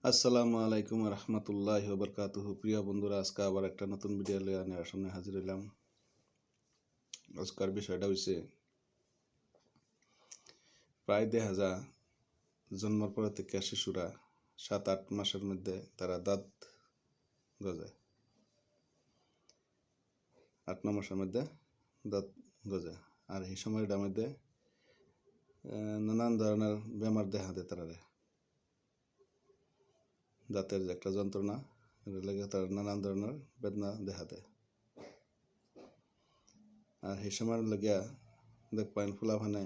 আসসালামু আলাইকুম রহমতুল্লাহ বরকাতুহু। প্রিয় বন্ধুরা, আজকে আবার একটা নতুন ভিডিও লিয়ে আনার সামনে হাজির হইলাম। আজকের বিষয়টা হইছে প্রায় দেখা যায় জন্মের পর থেকে শিশুরা 7-8 মাসের মধ্যে তারা দাঁত গজায়। 8-9 মাসের মধ্যে দাঁত গজায়। আর এই সময়টার মধ্যে নানান ধরনের বেমার দেখা দেয় তারা। দাঁতের যে একটা যন্ত্রণা, এটা লেগে তার নানান ধরনের বেদনা দেখা দেয়। আর এই সময় লাগিয়া দেখবেন ফুলাফানে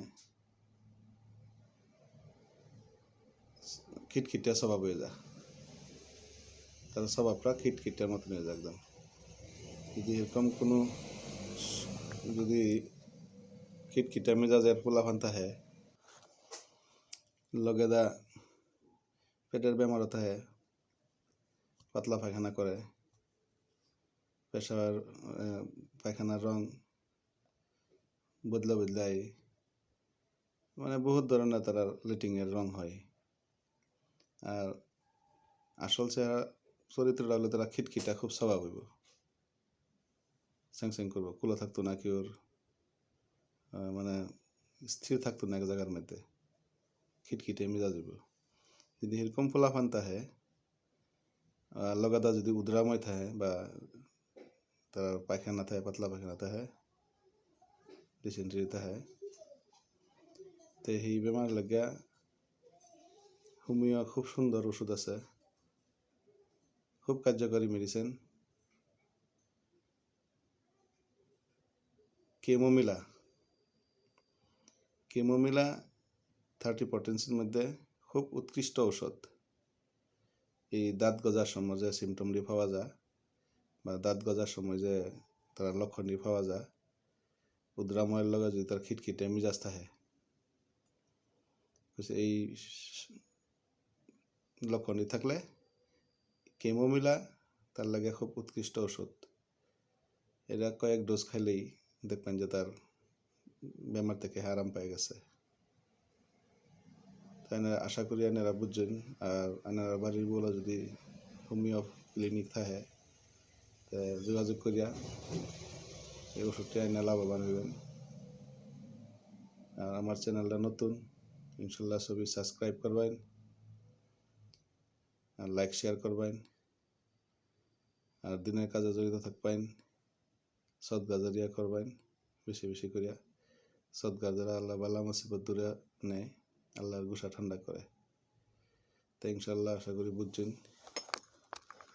খিটখিটিয়া স্বভাব হয়ে যায়। তার স্বভাবটা খিটখিটিয়ার মতন হয়ে যায় একদম। যদি এরকম কোনো যদি খিটখিটিয়া মেজাজের ফুলাফান থাকে, লগে দা পেটের বেমারও থাকে, পাতলা পায়খানা করে, পেশার পায়খানার রং বদলাই, মানে বহুত ধরনের তার লিটিংয়ের রং হয়। আর আসল চরিত্রটা হলে তারা খিটখিটা খুব স্বভাব হইব, স্যাং করবো, কুলো থাকতো না কি ওর, মানে স্থির থাকতো না এক জায়গার মধ্যে, খিটখিটে মেজাজ হইব। যদি এরকম ফোলাফান থাকে, লগাদা যদি উদ্রাময় থাকে বা তার পায়খানা থাকে, পাতলা পায়খানা থাকে, ডিসেন্ট্রি থাকে, তো সেই বেমার লাগিয়া হোমিও খুব সুন্দর ওষুধ আছে, খুব কার্যকরী মেডিসিন। কেমোমিলা 30 পটেন্সির মধ্যে খুব উৎকৃষ্ট ঔষধ। এই দাঁত গজার সময় যে সিমটমটি পাওয়া যায় বা দাঁত গজার সময় যে তার লক্ষণটি পাওয়া যায়, উদ্রাময়ের লগে যদি তার খিটখিটে মিজাজ থাকে, এই লক্ষণটি থাকলে কেমোমিলা তার লাগে খুব উৎকৃষ্ট ওষুধ। এরা কয়েক ডোজ খাইলেই দেখবেন যে তার বেমার থেকে আরাম পেয়ে গেছে। তাই আশা করি এনারা বুঝছেন। আর এনারা বাড়ির বলে যদি হোমিও ক্লিনিক থাকে, যোগাযোগ করিয়া এই ওষুধটি আইনে লাভবান হইবেন। আর আমার চ্যানেলটা নতুন, ইনশাল্লাহ সবই সাবস্ক্রাইব করবেন আর লাইক শেয়ার করবেন। আর দিনের কাজে জড়িত থাকবেন, সৎ গাজারিয়া করবেন বেশি বেশি করিয়া। সৎ গাজারা আল্লাহ বালা মুসিবত দূরে নেয়, আল্লাহর গুসা ঠান্ডা করে। তাই ইনশাল্লাহ আশা করি বুঝছেন।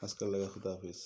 আজকাল লাগা খুদা হাফিজ।